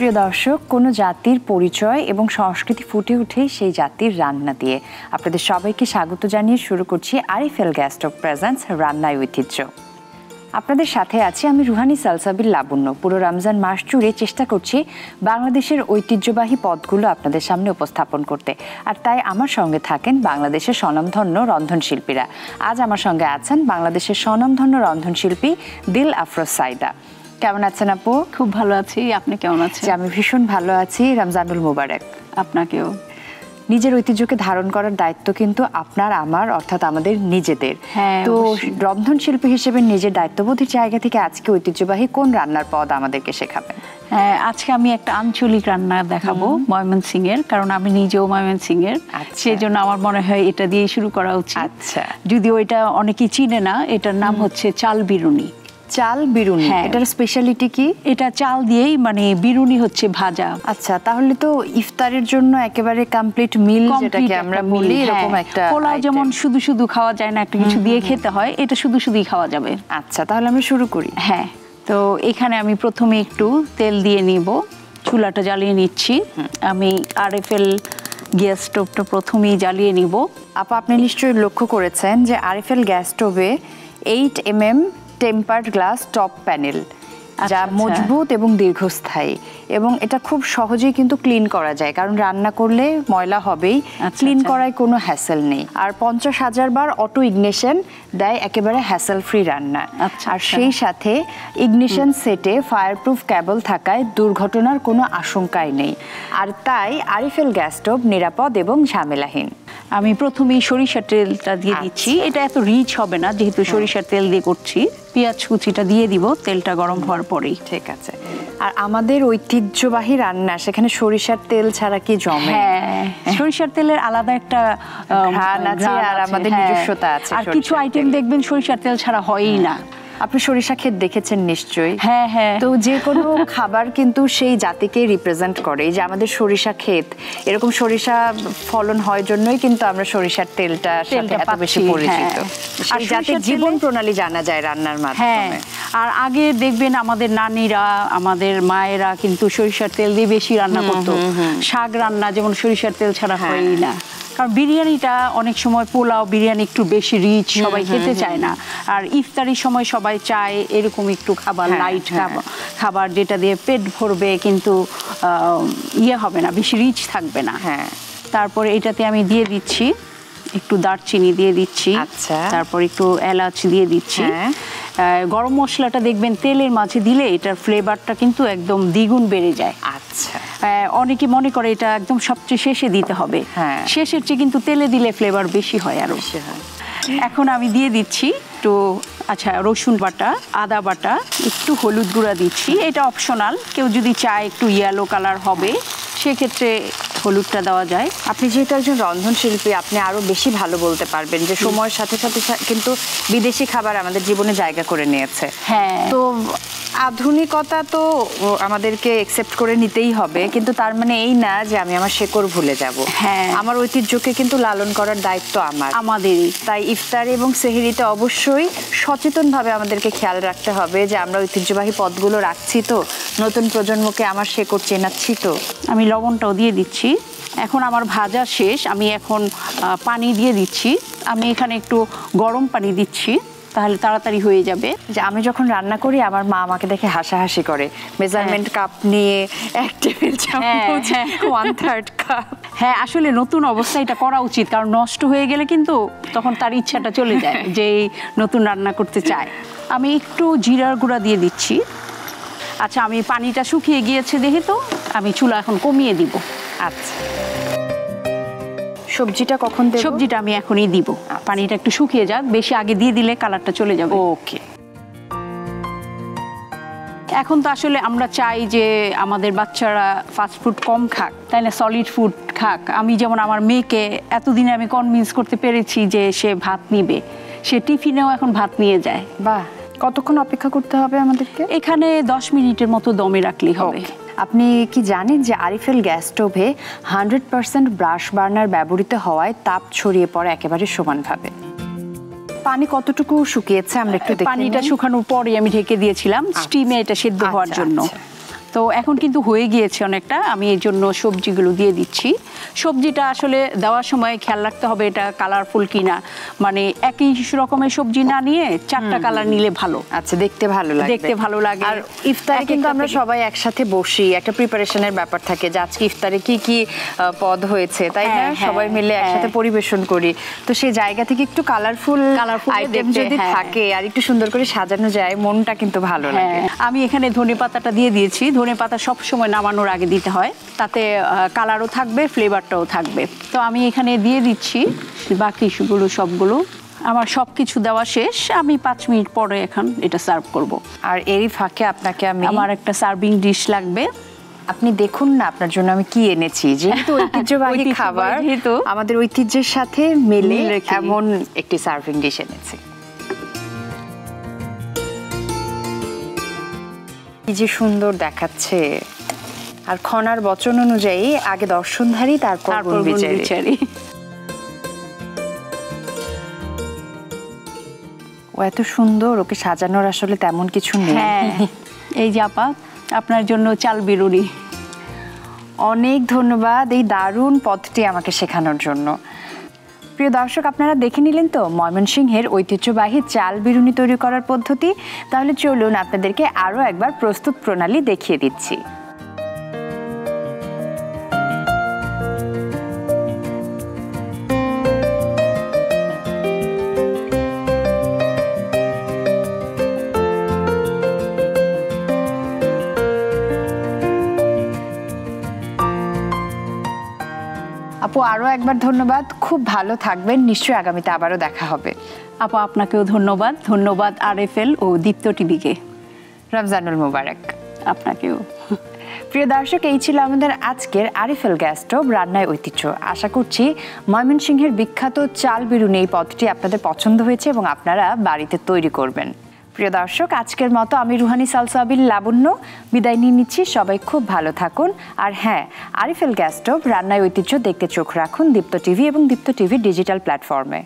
সুপ্রিয় দর্শক, কোনো জাতির পরিচয় এবং সংস্কৃতি ফুটে ওঠে সেই জাতির রান্না দিয়ে। আপনাদের সবাইকে স্বাগত জানিয়ে শুরু করছি আরএফএল গ্যাস স্টোভ প্রেজেন্টস রান্নায় ঐতিহ্য। আপনাদের সাথে আছি আমি রুহানি সালসাবিল লাবণ্য। পুরো রমজান মাস জুড়ে চেষ্টা করছি বাংলাদেশের ঐতিহ্যবাহী পদগুলো আপনাদের সামনে উপস্থাপন করতে, আর তাই আমার সঙ্গে থাকেন বাংলাদেশের স্বনামধন্য রন্ধনশিল্পীরা। আজ আমার সঙ্গে আছেন বাংলাদেশের স্বনামধন্য রন্ধনশিল্পী দিল আফরোজ সাইদা। কেমন আছেন আপু? খুব ভালো আছি, আপনি কেমন আছেন? আমি ভীষণ ভালো আছি। রমজানুল মুবারক আপনাকেও। নিজের ঐতিহ্যকে ধারণ করার দায়িত্ব কিন্তু আপনার আমার, অর্থাৎ আমাদের নিজেদের। তো রন্ধনশিল্পী হিসেবে নিজের দায়িত্ববোধের জায়গা থেকে আজকে ঐতিহ্যবাহী কোন রান্নার পদ আমাদেরকে শেখাবেন? হ্যাঁ, আজকে আমি একটা আঞ্চলিক রান্না দেখাবো ময়মনসিংহের, কারণ আমি নিজেও ময়মনসিংহের। সেই জন্য আমার মনে হয় এটা দিয়ে শুরু করা উচিত। আচ্ছা, যদিও এটা অনেকেই চিনে না, এটার নাম হচ্ছে চাল বিরুনি। চাল বিরুনি, এটার স্পেশালিটি কি? এটা চাল দিয়েই, মানে বিরুনি হচ্ছে ভাজা। আচ্ছা, তাহলে তো ইফতারের জন্য একেবারে কমপ্লিট মিল, যেটাকে আমরা বলি, এরকম একটা। পোলাও যেমন শুধু শুধু খাওয়া যায় না, একটা কিছু দিয়ে খেতে হয়, এটা শুধু শুধুই খাওয়া যাবে। আচ্ছা, তাহলে আমরা শুরু করি। হ্যাঁ, তো এখানে আমি প্রথমে একটু তেল দিয়ে নিব, চুলাটা জ্বালিয়ে নিচ্ছি। আমি আরএফএল গ্যাস স্টোভটা প্রথমেই জ্বালিয়ে নিব। আপা, আপনি নিশ্চয়ই লক্ষ্য করেছেন যে আরএফএল গ্যাস স্টোভে 8 mm tempered glass top panel, যা মজবুত এবং দীর্ঘস্থায়ী, এবং এটা খুব সহজেই কিন্তু ক্লিন করা যায়, কারণ রান্না করলে ময়লা হবেই, ক্লিন করায় কোনো হ্যাসেল নেই। আর 50,000 বার অটো ইগনিশন দেয়, একেবারে হ্যাসেল ফ্রি রান্না। আর সেই সাথে ইগনিশন সেটে ফায়ারপ্রুফ কেবল থাকায় দুর্ঘটনার কোনো আশঙ্কাই নেই। আর তাই আরএফএল গ্যাস স্টোভ নিরাপদ এবং ঝামেলাহীন। আমি প্রথমেই সরিষার তেলটা দিয়ে দিচ্ছি। এটা এত রিচ হবে না যেহেতু সরিষার তেল দিয়ে করছি। পেঁয়াজ কুচিটা দিয়ে দিব তেলটা গরম হওয়ার পরেই। ঠিক আছে। আর আমাদের ঐতিহ্যবাহী রান্না, সেখানে সরিষার তেল ছাড়া কি জমে? হ্যাঁ, সরিষার তেলের আলাদা একটা ঘ্রাণ আছে, আর আমাদের নিজস্বতা আছে। আর কিছু আইটেম দেখবেন সরিষার তেল ছাড়া হয়ই না। আপনি সরিষা ক্ষেত দেখেছেন নিশ্চয়ই। হ্যাঁ হ্যাঁ। তো যে কোনো খাবার কিন্তু সেই জাতিকে রিপ্রেজেন্ট করে। যে আমাদের সরিষা ক্ষেত, এরকম সরিষা ফলন হয় জন্যই কিন্তু আমরা সরিষার তেলটা এত বেশি পরিচিত। আর জাতির জীবন প্রণালী জানা যায় রান্নার মাধ্যমে। আর আগে দেখবেন আমাদের নানিরা, আমাদের মায়েরা কিন্তু সরিষার তেল দিয়ে বেশি রান্না করতো। শাক রান্না যেমন সরিষার তেল ছাড়া হয়ই না। কারণ বিরিয়ানিটা অনেক সময়, পোলাও বিরিয়ানি একটু বেশি রিচ, সবাই খেতে চায় না। আর ইফতারির সময় সবাই চায় এরকম একটু খাবার, লাইট খাবার যেটা দিয়ে পেট ভরবে, কিন্তু ইয়ে হবে না, বেশি রিচ থাকবে না। হ্যাঁ, তারপরে এটাতে আমি দিয়ে দিচ্ছি একটু দারচিনি দিয়ে দিচ্ছি। আচ্ছা, তারপর একটু এলাচ দিয়ে দিচ্ছি। গরম মশলাটা দেখবেন তেলের মাঝে দিলে এটার ফ্লেভারটা কিন্তু একদম দ্বিগুণ বেড়ে যায়। আচ্ছা, অনেকে মনে করে এটা একদম সবচেয়ে শেষে দিতে হবে। শেষের চেয়ে কিন্তু তেলে দিলে ফ্লেভার বেশি হয়, আরো বেশি হয়। এখন আমি দিয়ে দিচ্ছি একটু রসুন বাটা, আদা বাটা, একটু হলুদ গুঁড়া দিচ্ছি। এটা অপশনাল, কেউ যদি চায় একটু ইয়েলো কালার হবে সেক্ষেত্রে হলুদটা দেওয়া যায়। আপনি যেহেতু একজন রন্ধনশিল্পী, আপনি আরো বেশি ভালো বলতে পারবেন যে সময়ের সাথে সাথে কিন্তু বিদেশি খাবার আমাদের জীবনে জায়গা করে নিয়েছে। হ্যাঁ, তো আধুনিকতা তো আমাদেরকে একসেপ্ট করে নিতেই হবে, কিন্তু তার মানে এই না যে আমি আমার শেকড় ভুলে যাব। হ্যাঁ, আমার ঐতিহ্যকে কিন্তু লালন করার দায়িত্ব আমাদেরই। তাই ইফতার এবং সেহরিতে অবশ্যই সচেতনভাবে আমাদেরকে খেয়াল রাখতে হবে যে আমরা ঐতিহ্যবাহী পদগুলো রাখছি তো, নতুন প্রজন্মকে আমার শেকড় চেনাচ্ছি তো। আমি লবণটাও দিয়ে দিচ্ছি। এখন আমার ভাজা শেষ, আমি এখন পানি দিয়ে দিচ্ছি। আমি এখানে একটু গরম পানি দিচ্ছি, তাহলে তাড়াতাড়ি হয়ে যাবে। যে আমি যখন রান্না করি আমার মা আমাকে দেখে হাসাহাসি করে, মেজারমেন্ট কাপ নিয়ে 1 টেবিল চামচ, 1/3 কাপ। হ্যাঁ, আসলে নতুন অবস্থায় এটা করা উচিত, কারণ নষ্ট হয়ে গেলে কিন্তু তখন তার ইচ্ছাটা চলে যায় যে নতুন রান্না করতে চায়। আমি একটু জিরার গুঁড়া দিয়ে দিচ্ছি। আচ্ছা, আমি পানিটা শুকিয়ে গিয়েছে দেখে তো আমি চুলা এখন কমিয়ে দিব। আচ্ছা, সবজিটা কখন দেব? সবজিটা আমি এখনই দিব। পানিটা একটু শুকিয়ে যাক, বেশি আগে দিয়ে দিলে কালারটা চলে যাবে। ওকে। এখন তো আসলে আমরা চাই যে আমাদের বাচ্চারা ফাস্ট ফুড কম খাক, তাই না, সলিড ফুড খাক। আমি যেমন আমার মেয়েকে এতদিনে আমি কনভিন্স করতে পেরেছি যে সে ভাত নিবে, সে টিফিনেও এখন ভাত নিয়ে যায়। বাহ, কতক্ষণ অপেক্ষা করতে হবে আমাদেরকে? এখানে 10 মিনিটের মতো দমে রাখলেই হবে। আপনি কি জানেন যে আরএফএল গ্যাস স্টোভে 100% ব্রাশ বার্নার ব্যবহৃত হওয়ায় তাপ ছড়িয়ে পড়ে একেবারে সমানভাবে? পানি কতটুকু শুকিয়েছে আমরা একটু দেখি। পানিটা শুকানোর পরে আমি ঢেকে দিয়েছিলাম স্টিমে এটা সিদ্ধ হওয়ার জন্য। তো এখন কিন্তু হয়ে গিয়েছে অনেকটা, আমি এই জন্য সবজিগুলো দিয়ে দিচ্ছি। সবজিটা আসলে দেওয়ার সময় খেয়াল রাখতে হবে এটা কালারফুল কিনা, মানে একই রকমের সবজি না নিয়ে 4টা কালার নিলে ভালো। আচ্ছা, দেখতে ভালো লাগে, দেখতে ভালো লাগে। আর ইফতারে কিন্তু আমরা সবাই একসাথে বসি, একটা প্রিপারেশনের ব্যাপার থাকে যে আজকে ইফতারে কি কি পদ হয়েছে, তাই না? সবাই মিলে একসাথে পরিবেশন করি, তো সেই জায়গা থেকে একটু কালারফুল আইটেম যদি থাকে আর একটু সুন্দর করে সাজানো যায়, মনটা কিন্তু ভালো লাগে। আমি এখানে ধনেপাতাটা দিয়ে দিয়েছি। ধনেপাতা সব সময় নামানোর আগে দিতে হয়, তাতে কালারও থাকবে, ফ্লেভারটাও থাকবে। তো আমি এখানে দিয়ে দিচ্ছি বাকি সবগুলো। আমার সব কিছু দেওয়া শেষ, আমি 5 মিনিট পরে এখন এটা সার্ভ করব। আর এরই ফাঁকে আপনাকে আমার একটা সার্ভিং ডিশ লাগবে। আপনি দেখুন না আপনার জন্য আমি কি এনেছি, যেহেতু ঐতিহ্যবাহী খাবার, আমাদের ঐতিহ্যের সাথে মেলে এমন একটি সার্ভিং ডিশ এনেছি। কি যে সুন্দর দেখাচ্ছে, আর খনার বচন অনুযায়ী আগে দর্শনধারী তারপর গুণবিচারী। ও এত সুন্দর, ওকে সাজানোর আসলে তেমন কিছু নেই। এই যে আপা, আপনার জন্য চাল বিরুনি। অনেক ধন্যবাদ এই দারুণ পথটি আমাকে শেখানোর জন্য। প্রিয় দর্শক, আপনারা দেখে নিলেন তো ময়মনসিংহের ঐতিহ্যবাহী চাল বিরুনি তৈরি করার পদ্ধতি। তাহলে চলুন আপনাদেরকে আরও একবার প্রস্তুত প্রণালী দেখিয়ে দিচ্ছি। আপু, আরও একবার ধন্যবাদ, খুব ভালো থাকবেন, নিশ্চয়ই আগামীতে আবারও দেখা হবে। আপু, আপনাকেও ধন্যবাদ। ধন্যবাদ RFL ও দীপ্ত টিভিকে। রমজানুল মুবারক আপনাকেও। প্রিয় দর্শক, এই ছিল আমাদের আজকের RFL গ্যাস স্টোভ রান্নায় ঐতিহ্য। আশা করছি ময়মনসিংহের বিখ্যাত চাল বিরুনি এই পদটি আপনাদের পছন্দ হয়েছে এবং আপনারা বাড়িতে তৈরি করবেন। প্রিয় দর্শক, আজকের মতো আমি রুহানি সালসাবিল লাবণ্য বিদায় নিয়ে নিচ্ছি। সবাই খুব ভালো থাকুন। আর হ্যাঁ, RFL গ্যাস স্টোভ রান্নায় ঐতিহ্য দেখতে চোখ রাখুন দীপ্ত টিভি এবং দীপ্ত টিভির ডিজিটাল প্ল্যাটফর্মে।